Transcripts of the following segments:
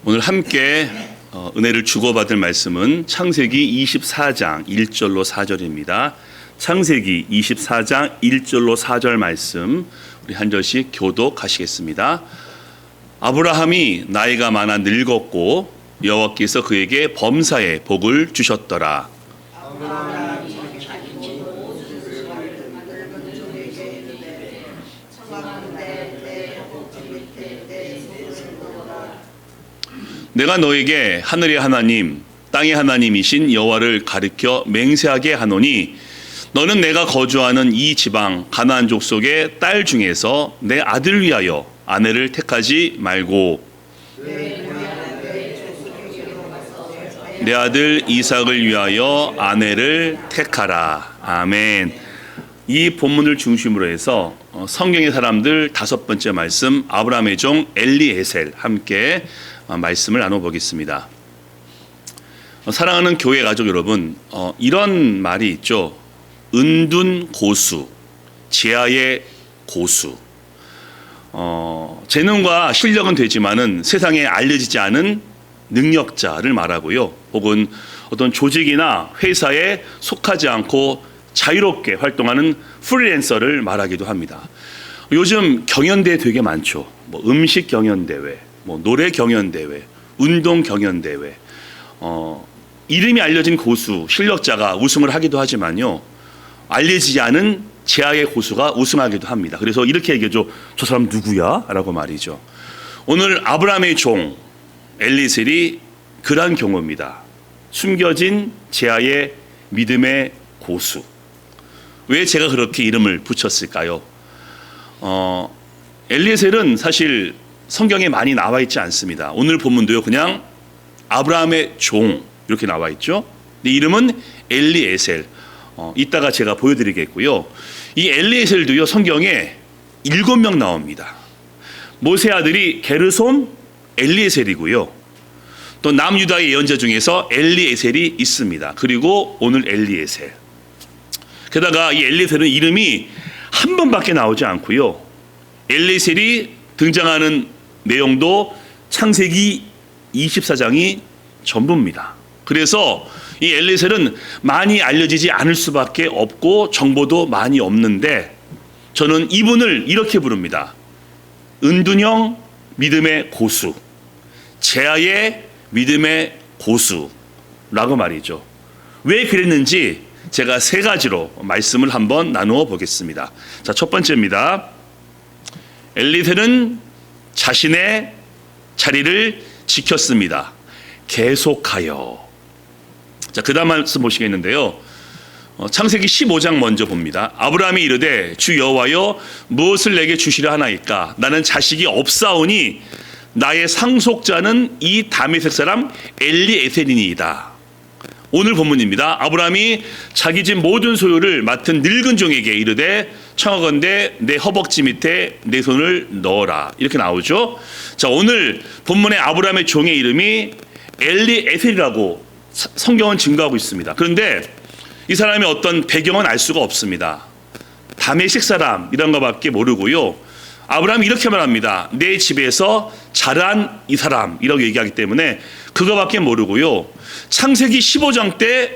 오늘 함께 은혜를 주고받을 말씀은 창세기 24장 1절로 4절입니다. 창세기 24장 1절로 4절 말씀 우리 한 절씩 교독하시겠습니다. 아브라함이 나이가 많아 늙었고 여호와께서 그에게 범사에 복을 주셨더라. 내가 너에게 하늘의 하나님 땅의 하나님이신 여호와를 가리켜 맹세하게 하노니 너는 내가 거주하는 이 지방 가나안 족속의 딸 중에서 내 아들을 위하여 아내를 택하지 말고 내 아들 이삭을 위하여 아내를 택하라. 아멘. 이 본문을 중심으로 해서 성경의 사람들 5번째 말씀 아브라함의 종 엘리에셀 함께 말씀을 나눠보겠습니다. 사랑하는 교회 가족 여러분, 이런 말이 있죠. 은둔 고수, 지하의 고수. 재능과 실력은 되지만은 세상에 알려지지 않은 능력자를 말하고요. 혹은 어떤 조직이나 회사에 속하지 않고 자유롭게 활동하는 프리랜서를 말하기도 합니다. 요즘 경연대회 되게 많죠. 음식 경연대회, 노래 경연대회, 운동 경연대회. 이름이 알려진 고수, 실력자가 우승을 하기도 하지만요. 알려지지 않은 제아의 고수가 우승하기도 합니다. 그래서 이렇게 얘기하죠. 저 사람 누구야? 라고 말이죠. 오늘 아브라함의 종 엘리에셀이 그러한 경우입니다. 숨겨진 제아의 믿음의 고수. 왜 제가 그렇게 이름을 붙였을까요? 엘리에셀은 사실 성경에 많이 나와 있지 않습니다. 오늘 본문도요, 그냥 아브라함의 종 이렇게 나와 있죠. 근데 이름은 엘리에셀. 이따가 제가 보여드리겠고요. 이 엘리에셀도요, 성경에 7명 나옵니다. 모세 아들이 게르솜, 엘리에셀이고요. 또 남유다의 예언자 중에서 엘리에셀이 있습니다. 그리고 오늘 엘리에셀. 게다가 이 엘리에셀은 이름이 한 번밖에 나오지 않고요. 엘리에셀이 등장하는 내용도 창세기 24장이 전부입니다. 그래서 이 엘리에셀은 많이 알려지지 않을 수밖에 없고 정보도 많이 없는데 저는 이분을 이렇게 부릅니다. 은둔형 믿음의 고수, 제아의 믿음의 고수라고 말이죠. 왜 그랬는지 제가 3가지로 말씀을 한번 나누어 보겠습니다. 자, 첫 번째입니다. 엘리에셀은 자신의 자리를 지켰습니다. 계속하여. 자, 그 다음 말씀 보시겠는데요. 창세기 15장 먼저 봅니다. 아브라함이 이르되 주 여호와여 무엇을 내게 주시려 하나이까? 나는 자식이 없사오니 나의 상속자는 이 다메섹 사람 엘리에셀이니이다. 오늘 본문입니다. 아브라함이 자기 집 모든 소유를 맡은 늙은 종에게 이르되 청하건대 내 허벅지 밑에 내 손을 넣어라. 이렇게 나오죠. 자, 오늘 본문의 아브라함의 종의 이름이 엘리에셀이라고 성경은 증거하고 있습니다. 그런데 이 사람의 어떤 배경은 알 수가 없습니다. 다메섹 사람이란 것밖에 모르고요. 아브라함이 이렇게 말합니다. 내 집에서 자란 이 사람이라고 얘기하기 때문에 그거밖에 모르고요. 창세기 15장 때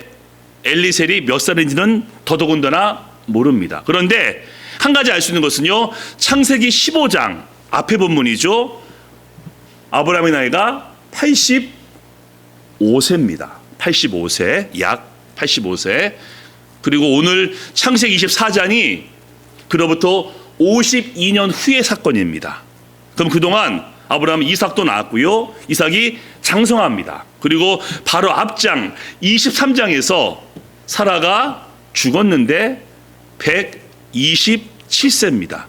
엘리에셀이 몇 살인지는 더더군다나 모릅니다. 그런데 한 가지 알 수 있는 것은요. 창세기 15장 앞에 본문이죠. 아브라함의 나이가 85세입니다. 85세, 약 85세. 그리고 오늘 창세기 24장이 그로부터 52년 후의 사건입니다. 그럼 그동안 아브라함은 이삭도 낳았고요. 이삭이 장성합니다. 그리고 바로 앞장 23장에서 사라가 죽었는데 127세입니다.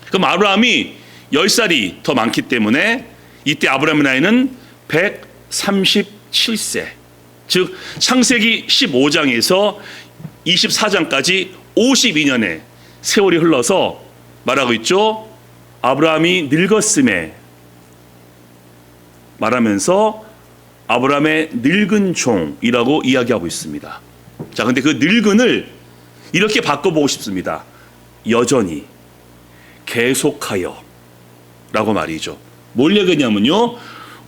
그럼 아브라함이 10살이 더 많기 때문에 이때 아브라함의 나이는 137세. 즉 창세기 15장에서 24장까지 52년의 세월이 흘러서 말하고 있죠. 아브라함이 늙었음에 말하면서 아브라함의 늙은 종이라고 이야기하고 있습니다. 자, 근데 그 늙은을 이렇게 바꿔보고 싶습니다. 여전히, 계속하여 라고 말이죠. 뭘 얘기하냐면요,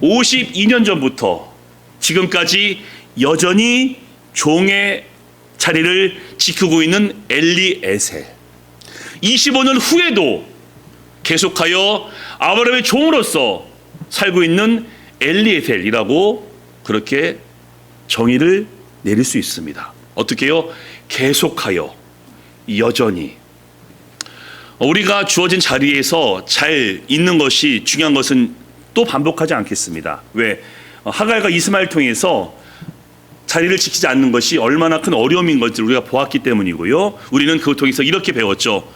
52년 전부터 지금까지 여전히 종의 자리를 지키고 있는 엘리에셀. 25년 후에도 계속하여 아브라함의 종으로서 살고 있는 엘리에셀이라고 그렇게 정의를 내릴 수 있습니다. 어떻게요? 계속하여, 여전히. 우리가 주어진 자리에서 잘 있는 것이 중요한 것은 또 반복하지 않겠습니다. 왜? 하갈과 이스마엘 통해서 자리를 지키지 않는 것이 얼마나 큰 어려움인 건지 우리가 보았기 때문이고요. 우리는 그걸 통해서 이렇게 배웠죠.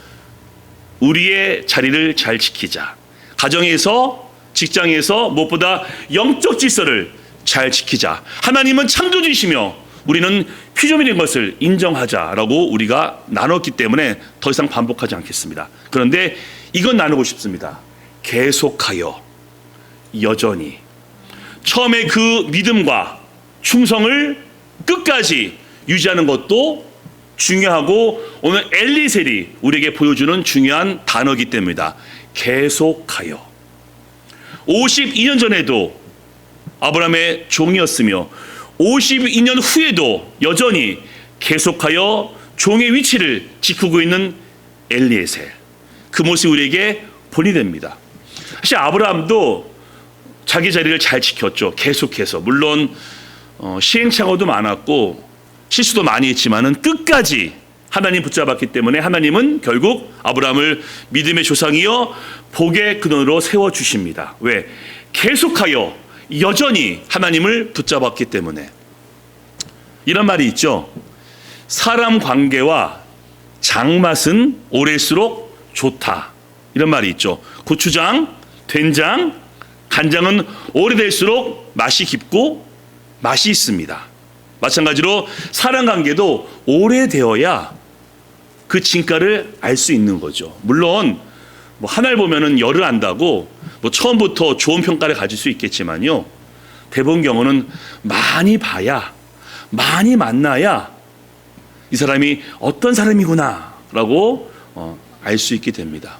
우리의 자리를 잘 지키자. 가정에서, 직장에서 무엇보다 영적 질서를 잘 지키자. 하나님은 창조주이시며 우리는 피조물인 것을 인정하자라고 우리가 나눴기 때문에 더 이상 반복하지 않겠습니다. 그런데 이건 나누고 싶습니다. 계속하여, 여전히. 처음에 그 믿음과 충성을 끝까지 유지하는 것도 중요하고 오늘 엘리셀이 우리에게 보여주는 중요한 단어이기 때문이다. 계속하여. 52년 전에도 아브라함의 종이었으며 52년 후에도 여전히 계속하여 종의 위치를 지키고 있는 엘리에셀. 그 모습이 우리에게 본이 됩니다. 사실 아브라함도 자기 자리를 잘 지켰죠. 계속해서. 물론 시행착오도 많았고 실수도 많이 했지만은 끝까지 하나님 붙잡았기 때문에 하나님은 결국 아브라함을 믿음의 조상이여 복의 근원으로 세워주십니다. 왜? 계속하여 여전히 하나님을 붙잡았기 때문에. 이런 말이 있죠. 사람 관계와 장맛은 오래일수록 좋다. 이런 말이 있죠. 고추장, 된장, 간장은 오래될수록 맛이 깊고 맛이 있습니다. 마찬가지로 사람 관계도 오래되어야 그 진가를 알 수 있는 거죠. 물론 하나를 보면은 열을 안다고 처음부터 좋은 평가를 가질 수 있겠지만요. 대부분 경우는 많이 봐야, 많이 만나야 이 사람이 어떤 사람이구나라고 알 수 있게 됩니다.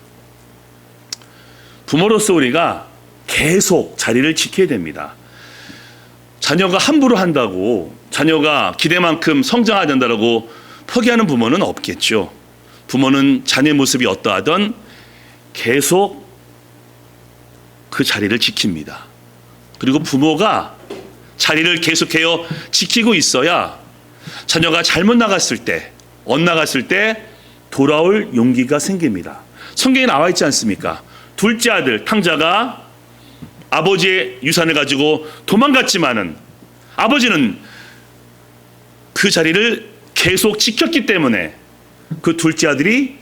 부모로서 우리가 계속 자리를 지켜야 됩니다. 자녀가 함부로 한다고 자녀가 기대만큼 성장하지 않는다고 포기하는 부모는 없겠죠. 부모는 자녀의 모습이 어떠하든 계속 그 자리를 지킵니다. 그리고 부모가 자리를 계속해서 지키고 있어야 자녀가 잘못 나갔을 때, 엇나갔을 때 돌아올 용기가 생깁니다. 성경에 나와 있지 않습니까? 둘째 아들 탕자가 아버지의 유산을 가지고 도망갔지만은 아버지는 그 자리를 계속 지켰기 때문에 그 둘째 아들이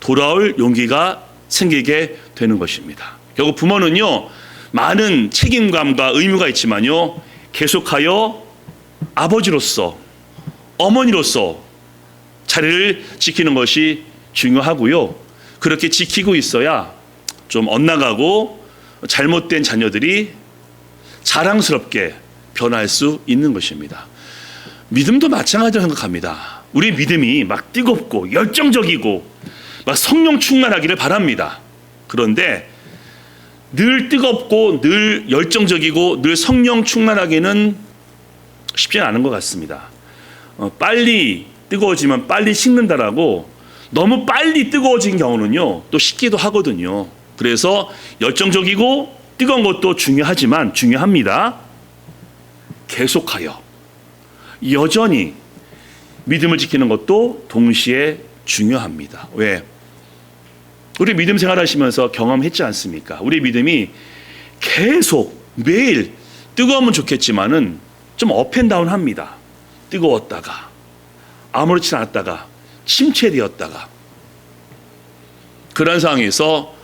돌아올 용기가 생기게 되는 것입니다. 결국 부모는요, 많은 책임감과 의무가 있지만요, 계속하여 아버지로서, 어머니로서 자리를 지키는 것이 중요하고요. 그렇게 지키고 있어야 좀 엇나가고 잘못된 자녀들이 자랑스럽게 변할 수 있는 것입니다. 믿음도 마찬가지로 생각합니다. 우리 믿음이 막 뜨겁고 열정적이고 막 성령 충만하기를 바랍니다. 그런데 늘 뜨겁고 늘 열정적이고 늘 성령 충만하기는 쉽지 않은 것 같습니다. 빨리 뜨거워지면 빨리 식는다라고 너무 빨리 뜨거워진 경우는요, 또 식기도 하거든요. 그래서 열정적이고 뜨거운 것도 중요합니다. 계속하여 여전히 믿음을 지키는 것도 동시에 중요합니다. 왜? 우리 믿음 생활하시면서 경험했지 않습니까? 우리 믿음이 계속 매일 뜨거우면 좋겠지만은 좀 업앤다운 합니다. 뜨거웠다가 아무렇지 않았다가 침체되었다가 그런 상황에서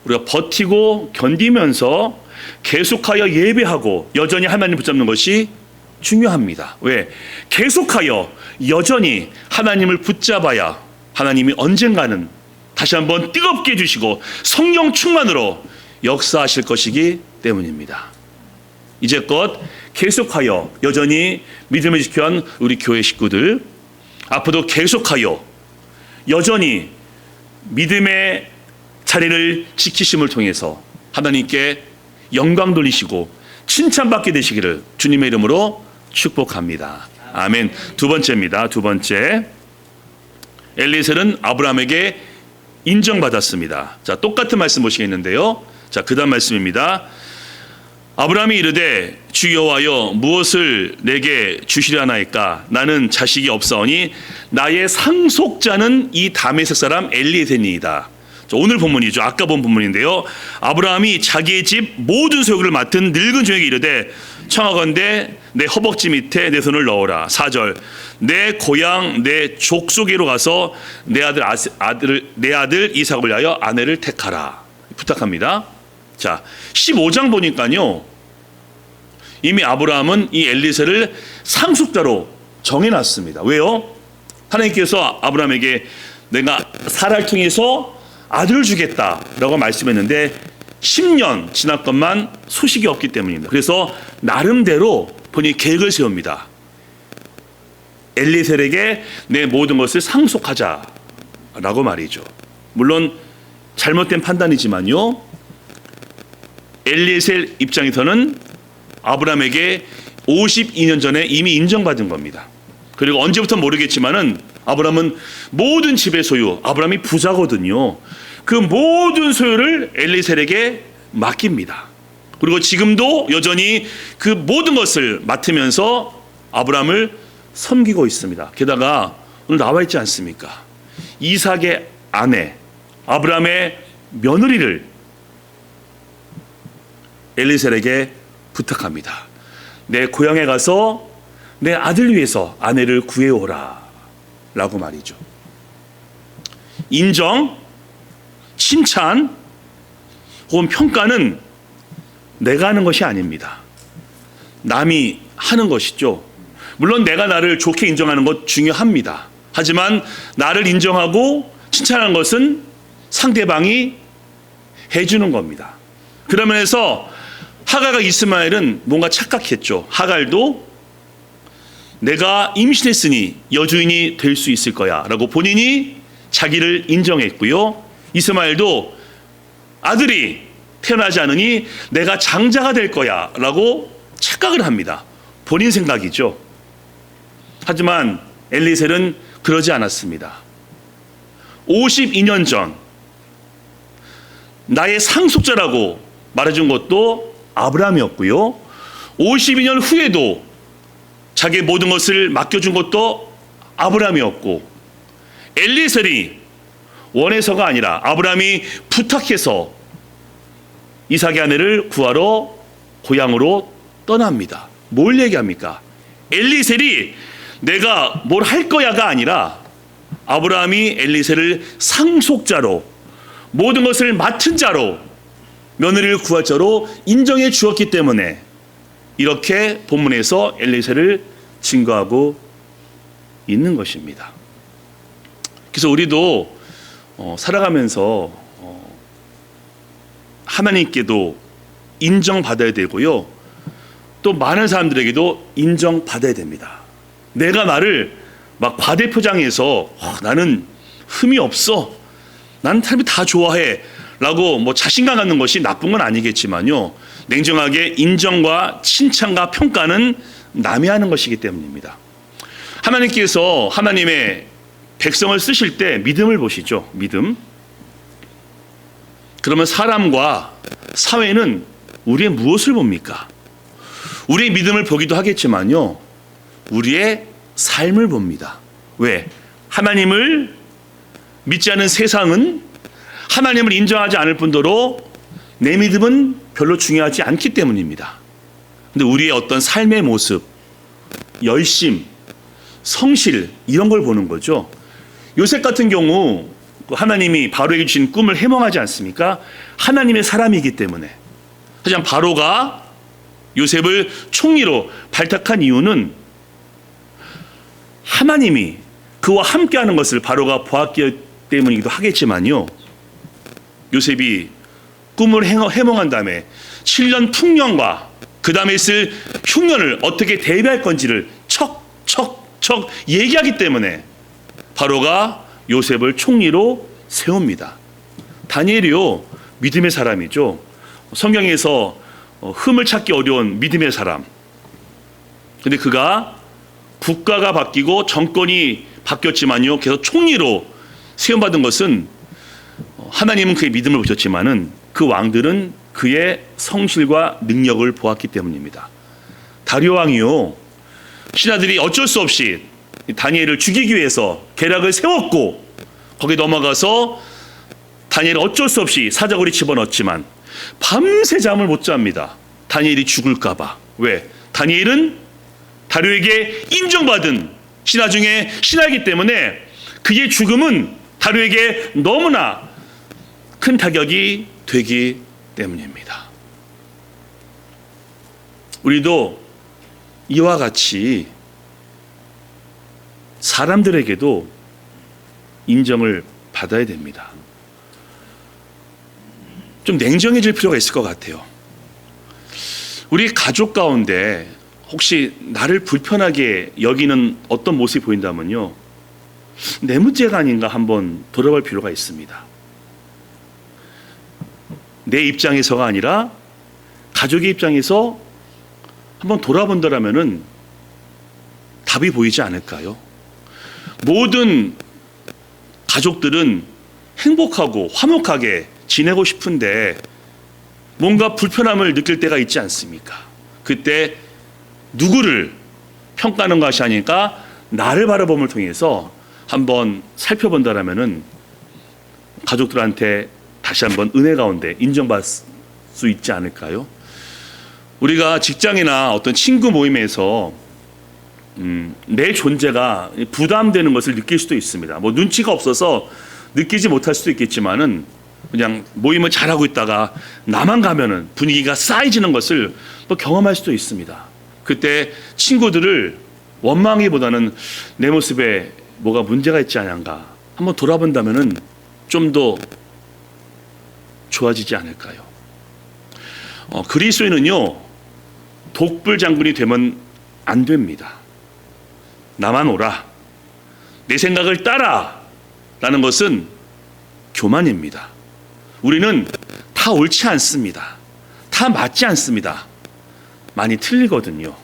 우리가 버티고 견디면서 계속하여 예배하고 여전히 하나님 붙잡는 것이 중요합니다. 왜? 계속하여 여전히 하나님을 붙잡아야 하나님이 언젠가는 다시 한번 뜨겁게 해주시고 성령 충만으로 역사하실 것이기 때문입니다. 이제껏 계속하여 여전히 믿음을 지켜온 우리 교회 식구들, 앞으로도 계속하여 여전히 믿음의 자리를 지키심을 통해서 하나님께 영광 돌리시고 칭찬받게 되시기를 주님의 이름으로 축복합니다. 아멘. 두 번째입니다. 두 번째, 엘리에셀은 아브라함에게 인정받았습니다. 자, 똑같은 말씀 보시겠는데요. 자, 그 다음 말씀입니다. 아브라함이 이르되 주 여호와여 무엇을 내게 주시려나이까? 나는 자식이 없사오니 나의 상속자는 이 다메섹 사람 엘리에셀이니이다. 오늘 본문이죠. 아까 본 본문인데요. 아브라함이 자기의 집 모든 소유를 맡은 늙은 종에게 이르되 청하건대 내 허벅지 밑에 내 손을 넣어라. 4절 내 고향 내 족속에로 가서 내 아들 이삭을 위하여 아내를 택하라. 부탁합니다. 자, 15장 보니까요, 이미 아브라함은 이 엘리에셀을 상속자로 정해놨습니다. 왜요? 하나님께서 아브라함에게 내가 사라를 통해서 아들을 주겠다라고 말씀했는데 10년 지났건만 소식이 없기 때문입니다. 그래서 나름대로 본인이 계획을 세웁니다. 엘리에셀에게 내 모든 것을 상속하자라고 말이죠. 물론 잘못된 판단이지만요, 엘리에셀 입장에서는 아브라함에게 52년 전에 이미 인정받은 겁니다. 그리고 언제부터 모르겠지만은 아브라함은 모든 집의 소유, 아브라함이 부자거든요. 그 모든 소유를 엘리에셀에게 맡깁니다. 그리고 지금도 여전히 그 모든 것을 맡으면서 아브라함을 섬기고 있습니다. 게다가 오늘 나와 있지 않습니까? 이삭의 아내, 아브라함의 며느리를 엘리에셀에게 부탁합니다. 내 고향에 가서 내 아들 위해서 아내를 구해오라 라고 말이죠. 인정, 칭찬 혹은 평가는 내가 하는 것이 아닙니다. 남이 하는 것이죠. 물론 내가 나를 좋게 인정하는 것 중요합니다. 하지만 나를 인정하고 칭찬하는 것은 상대방이 해주는 겁니다. 그런 면에서 하갈과 이스마엘은 뭔가 착각했죠. 하갈도 내가 임신했으니 여주인이 될 수 있을 거야 라고 본인이 자기를 인정했고요. 이스마엘도 아들이 태어나지 않으니 내가 장자가 될 거야 라고 착각을 합니다. 본인 생각이죠. 하지만 엘리에셀은 그러지 않았습니다. 52년 전 나의 상속자라고 말해준 것도 아브라함이었고요. 52년 후에도 자기의 모든 것을 맡겨준 것도 아브라함이었고, 엘리에셀이 원해서가 아니라 아브라함이 부탁해서 이삭의 아내를 구하러 고향으로 떠납니다. 뭘 얘기합니까? 엘리에셀이 내가 뭘 할 거야가 아니라 아브라함이 엘리에셀을 상속자로, 모든 것을 맡은 자로, 며느리를 구할 자로 인정해 주었기 때문에 이렇게 본문에서 엘리에셀을 증거하고 있는 것입니다. 그래서 우리도 살아가면서 하나님께도 인정받아야 되고요, 또 많은 사람들에게도 인정받아야 됩니다. 내가 나를 막 과대포장해서 나는 흠이 없어, 나는 사람이 다 좋아해 라고 뭐 자신감 갖는 것이 나쁜 건 아니겠지만요, 냉정하게 인정과 칭찬과 평가는 남이 하는 것이기 때문입니다. 하나님께서 하나님의 백성을 쓰실 때 믿음을 보시죠. 믿음. 그러면 사람과 사회는 우리의 무엇을 봅니까? 우리의 믿음을 보기도 하겠지만요, 우리의 삶을 봅니다. 왜? 하나님을 믿지 않은 세상은 하나님을 인정하지 않을 뿐더러 내 믿음은 별로 중요하지 않기 때문입니다. 근데 우리의 어떤 삶의 모습, 열심, 성실, 이런 걸 보는 거죠. 요셉 같은 경우 하나님이 바로에게 주신 꿈을 해몽하지 않습니까? 하나님의 사람이기 때문에. 하지만 바로가 요셉을 총리로 발탁한 이유는 하나님이 그와 함께하는 것을 바로가 보았기 때문이기도 하겠지만요, 요셉이 꿈을 해몽한 다음에 7년 풍년과 그 다음에 있을 흉년을 어떻게 대비할 건지를 척 얘기하기 때문에 바로가 요셉을 총리로 세웁니다. 다니엘이요, 믿음의 사람이죠. 성경에서 흠을 찾기 어려운 믿음의 사람. 근데 그가 국가가 바뀌고 정권이 바뀌었지만요, 계속 총리로 세움받은 것은 하나님은 그의 믿음을 보셨지만은 그 왕들은 그의 성실과 능력을 보았기 때문입니다. 다리오 왕이요, 신하들이 어쩔 수 없이 다니엘을 죽이기 위해서 계략을 세웠고 거기에 넘어가서 다니엘을 어쩔 수 없이 사자굴이 집어넣었지만 밤새 잠을 못 잡니다. 다니엘이 죽을까 봐. 왜? 다니엘은 다리오에게 인정받은 신하 중에 신하이기 때문에 그의 죽음은 다리오에게 너무나 큰 타격이 되기 때문입니다. 우리도 이와 같이 사람들에게도 인정을 받아야 됩니다. 좀 냉정해질 필요가 있을 것 같아요. 우리 가족 가운데 혹시 나를 불편하게 여기는 어떤 모습이 보인다면요, 내 문제가 아닌가 한번 돌아볼 필요가 있습니다. 내 입장에서가 아니라 가족의 입장에서 한번 돌아본다라면은 답이 보이지 않을까요? 모든 가족들은 행복하고 화목하게 지내고 싶은데 뭔가 불편함을 느낄 때가 있지 않습니까? 그때 누구를 평가하는 것이 아니니까 나를 바라봄을 통해서 한번 살펴본다라면은 가족들한테 다시 한번 은혜 가운데 인정받을 수 있지 않을까요? 우리가 직장이나 어떤 친구 모임에서 내 존재가 부담되는 것을 느낄 수도 있습니다. 뭐 눈치가 없어서 느끼지 못할 수도 있겠지만은 그냥 모임을 잘하고 있다가 나만 가면은 분위기가 싸해지는 것을 또 경험할 수도 있습니다. 그때 친구들을 원망하기보다는 내 모습에 뭐가 문제가 있지 않은가 한번 돌아본다면은 좀 더 좋아지지 않을까요? 그리스도인은요, 독불 장군이 되면 안 됩니다. 나만 오라, 내 생각을 따라 라는 것은 교만입니다. 우리는 다 옳지 않습니다. 다 맞지 않습니다. 많이 틀리거든요.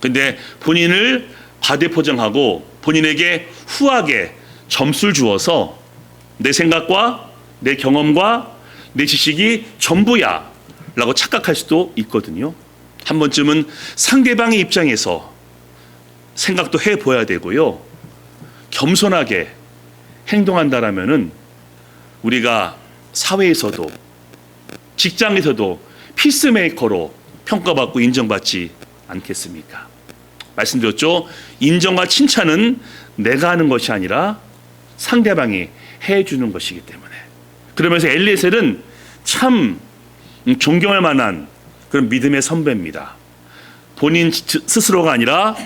근데 본인을 과대포장하고 본인에게 후하게 점수를 주어서 내 생각과 내 경험과 내 지식이 전부야 라고 착각할 수도 있거든요. 한 번쯤은 상대방의 입장에서 생각도 해봐야 되고요, 겸손하게 행동한다라면은 우리가 사회에서도 직장에서도 피스메이커로 평가받고 인정받지 않겠습니까? 말씀드렸죠? 인정과 칭찬은 내가 하는 것이 아니라 상대방이 해주는 것이기 때문에. 그러면서 엘리에셀은 참 존경할 만한 그런 믿음의 선배입니다. 본인 스스로가 아니라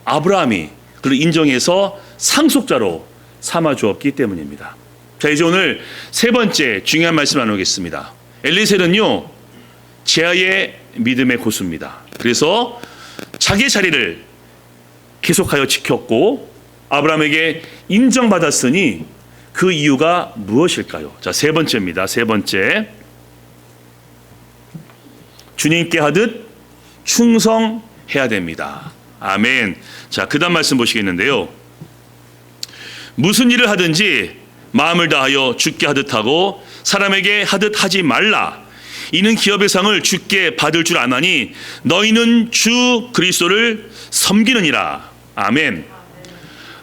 아브라함이 그를 인정해서 상속자로 삼아주었기 때문입니다. 자, 이제 오늘 세 번째 중요한 말씀 나누겠습니다. 엘리에셀은요, 제아의 믿음의 고수입니다. 그래서 자기 자리를 계속하여 지켰고 아브라함에게 인정받았으니 그 이유가 무엇일까요? 자, 세 번째입니다. 세 번째, 주님께 하듯 충성해야 됩니다. 아멘. 자, 그 다음 말씀 보시겠는데요, 무슨 일을 하든지 마음을 다하여 주께 하듯 하고 사람에게 하듯 하지 말라. 이는 기업의 상을 주께 받을 줄 아나니 너희는 주 그리스도를 섬기느니라. 아멘.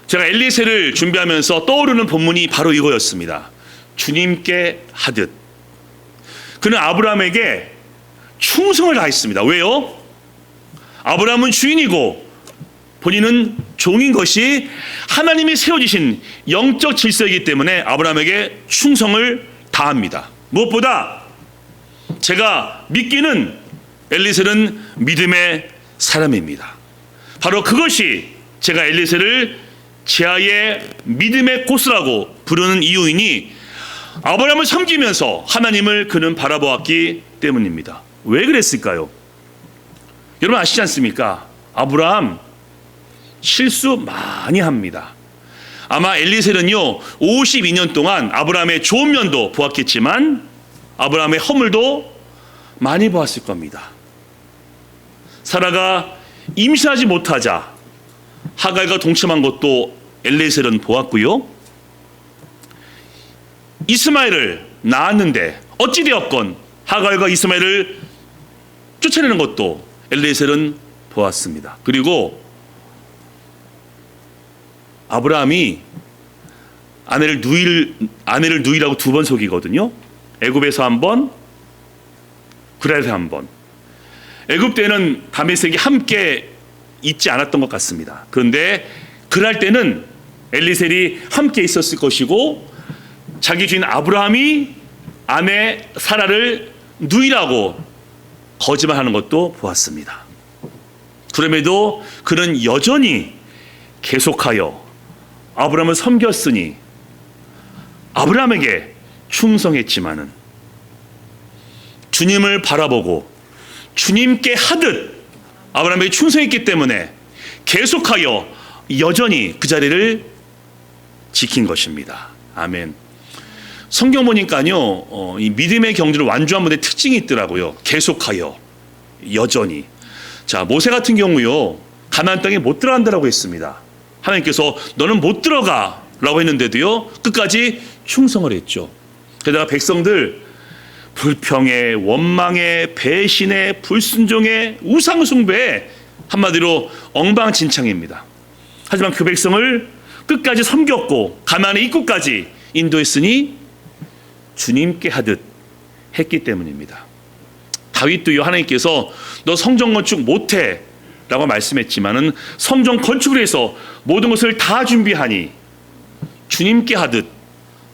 제가 엘리에셀을 준비하면서 떠오르는 본문이 바로 이거였습니다. 주님께 하듯. 그는 아브라함에게 충성을 다했습니다. 왜요? 아브라함은 주인이고 본인은 종인 것이 하나님이 세워주신 영적 질서이기 때문에 아브라함에게 충성을 다합니다. 무엇보다 제가 믿기는 엘리에셀은 믿음의 사람입니다. 바로 그것이 제가 엘리에셀을 제아의 믿음의 고수라고 부르는 이유이니 아브라함을 섬기면서 하나님을 그는 바라보았기 때문입니다. 왜 그랬을까요? 여러분 아시지 않습니까? 아브라함 실수 많이 합니다. 아마 엘리에셀은요 52년 동안 아브라함의 좋은 면도 보았겠지만 아브라함의 허물도 많이 보았을 겁니다. 사라가 임신하지 못하자 하갈과 동침한 것도 엘리에셀은 보았고요. 이스마엘을 낳았는데 어찌되었건 하갈과 이스마엘을 쫓아내는 것도 엘리에셀은 보았습니다. 그리고 아브라함이 아내를 누이라고 두 번 속이거든요. 애굽에서 한 번, 구랄에서 한 번. 애굽 때는 다메섹이 함께 있지 않았던 것 같습니다. 그런데 그랄 때는 엘리셀이 함께 있었을 것이고 자기 주인 아브라함이 아내 사라를 누이라고 거짓말하는 것도 보았습니다. 그럼에도 그는 여전히 계속하여 아브라함을 섬겼으니 아브라함에게 충성했지만은 주님을 바라보고 주님께 하듯 아브라함에게 충성했기 때문에 계속하여 여전히 그 자리를 지킨 것입니다. 아멘. 성경 보니까요, 이 믿음의 경주를 완주한 분의 특징이 있더라고요. 계속하여 여전히. 자, 모세 같은 경우요, 가나안 땅에 못 들어간다라고 했습니다. 하나님께서 너는 못 들어가라고 했는데도요, 끝까지 충성을 했죠. 게다가 백성들 불평에, 원망에, 배신에, 불순종에, 우상숭배에 한마디로 엉망진창입니다. 하지만 그 백성을 끝까지 섬겼고 가나안의 입구까지 인도했으니 주님께 하듯 했기 때문입니다. 다윗도요, 하나님께서 너 성전 건축 못해 라고 말씀했지만은 성전 건축을 해서 모든 것을 다 준비하니 주님께 하듯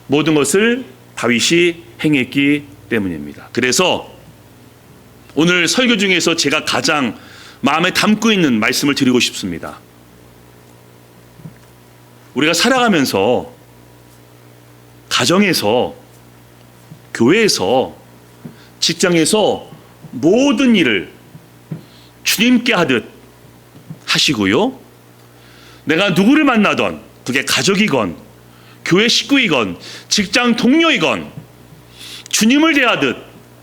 모든 것을 다윗이 행했기 때문입니다. 그래서 오늘 설교 중에서 제가 가장 마음에 담고 있는 말씀을 드리고 싶습니다. 우리가 살아가면서 가정에서, 교회에서, 직장에서 모든 일을 주님께 하듯 하시고요. 내가 누구를 만나던 그게 가족이건 교회 식구이건 직장 동료이건 주님을 대하듯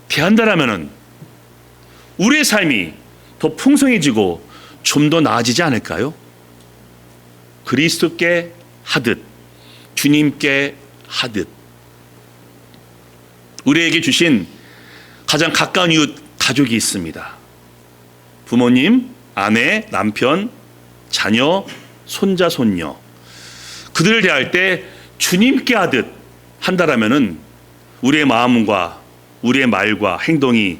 대한다라면은 우리의 삶이 더 풍성해지고 좀 더 나아지지 않을까요? 그리스도께 하듯, 주님께 하듯. 우리에게 주신 가장 가까운 이웃 가족이 있습니다. 부모님, 아내, 남편, 자녀, 손자, 손녀. 그들을 대할 때 주님께 하듯 한다라면은 우리의 마음과 우리의 말과 행동이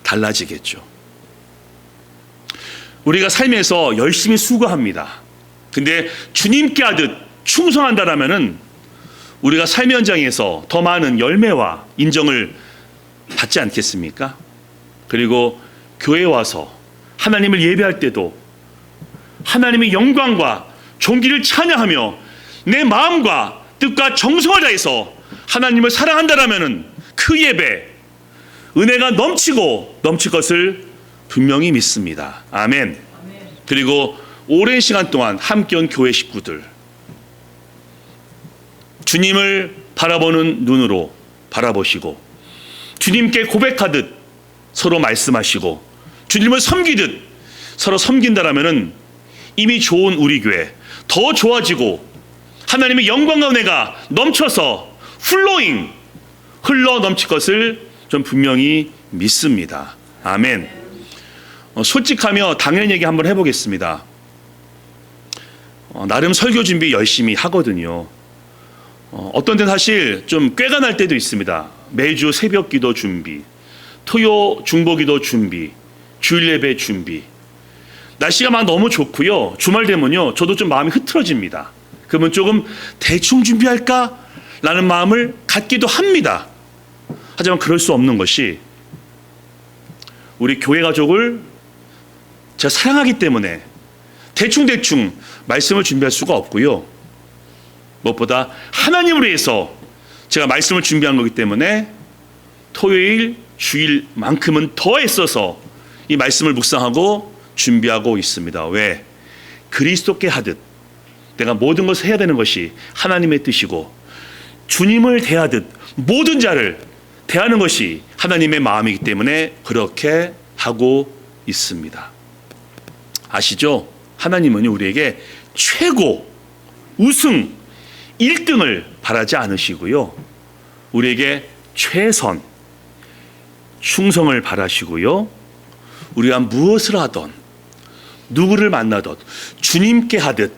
달라지겠죠. 우리가 삶에서 열심히 수고합니다. 근데 주님께 하듯 충성한다라면은 우리가 삶의 현장에서 더 많은 열매와 인정을 받지 않겠습니까? 그리고 교회에 와서 하나님을 예배할 때도 하나님의 영광과 존귀를 찬양하며 내 마음과 뜻과 정성을 다해서 하나님을 사랑한다라면은 그 예배 은혜가 넘치고 넘칠 것을 분명히 믿습니다. 아멘. 그리고 오랜 시간 동안 함께 온 교회 식구들, 주님을 바라보는 눈으로 바라보시고 주님께 고백하듯 서로 말씀하시고 주님을 섬기듯 서로 섬긴다라면은 이미 좋은 우리 교회 더 좋아지고 하나님의 영광과 은혜가 넘쳐서 플로잉 흘러 넘칠 것을 전 분명히 믿습니다. 아멘. 솔직하며 당연 얘기 한번 해보겠습니다. 나름 설교 준비 열심히 하거든요. 어떤 데는 사실 좀 꾀가 날 때도 있습니다. 매주 새벽 기도 준비, 토요 중보 기도 준비, 주일 예배 준비. 날씨가 막 너무 좋고요. 주말 되면요, 저도 좀 마음이 흐트러집니다. 그러면 조금 대충 준비할까? 라는 마음을 갖기도 합니다. 하지만 그럴 수 없는 것이 우리 교회 가족을 제가 사랑하기 때문에 대충 말씀을 준비할 수가 없고요. 무엇보다 하나님을 위해서 제가 말씀을 준비한 거기 때문에 토요일, 주일만큼은 더 애써서 이 말씀을 묵상하고 준비하고 있습니다. 왜? 그리스도께 하듯 내가 모든 것을 해야 되는 것이 하나님의 뜻이고 주님을 대하듯 모든 자를 대하는 것이 하나님의 마음이기 때문에 그렇게 하고 있습니다. 아시죠? 하나님은 우리에게 최고, 우승, 1등을 바라지 않으시고요. 우리에게 최선, 충성을 바라시고요. 우리가 무엇을 하던, 누구를 만나던 주님께 하듯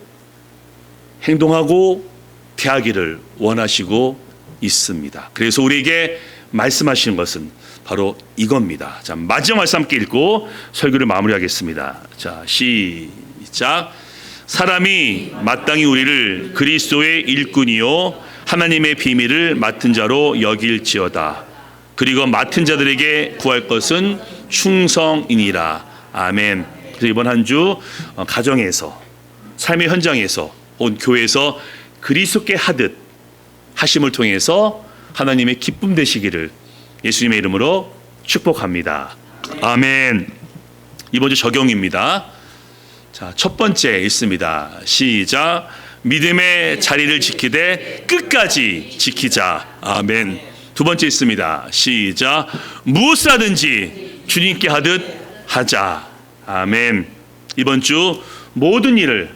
행동하고 대하기를 원하시고 있습니다. 그래서 우리에게 말씀하시는 것은 바로 이겁니다. 자, 마지막 말씀 함께 읽고 설교를 마무리하겠습니다. 자, 시작. 사람이 마땅히 우리를 그리스도의 일꾼이요 하나님의 비밀을 맡은 자로 여길지어다. 그리고 맡은 자들에게 구할 것은 충성이니라. 아멘. 그래서 이번 한 주 가정에서, 삶의 현장에서, 온 교회에서 그리스도께 하듯 하심을 통해서 하나님의 기쁨 되시기를 예수님의 이름으로 축복합니다. 아멘. 이번 주 적용입니다. 자, 첫 번째 있습니다. 시작. 믿음의 자리를 지키되 끝까지 지키자. 아멘. 두 번째 있습니다. 시작. 무엇을 하든지 주님께 하듯 하자. 아멘. 이번 주 모든 일을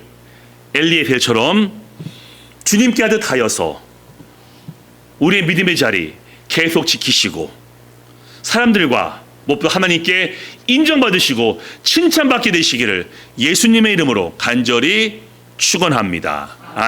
엘리에셀처럼 주님께 하듯 하여서 우리의 믿음의 자리 계속 지키시고 사람들과 무엇보다 하나님께 인정받으시고 칭찬받게 되시기를 예수님의 이름으로 간절히 축원합니다.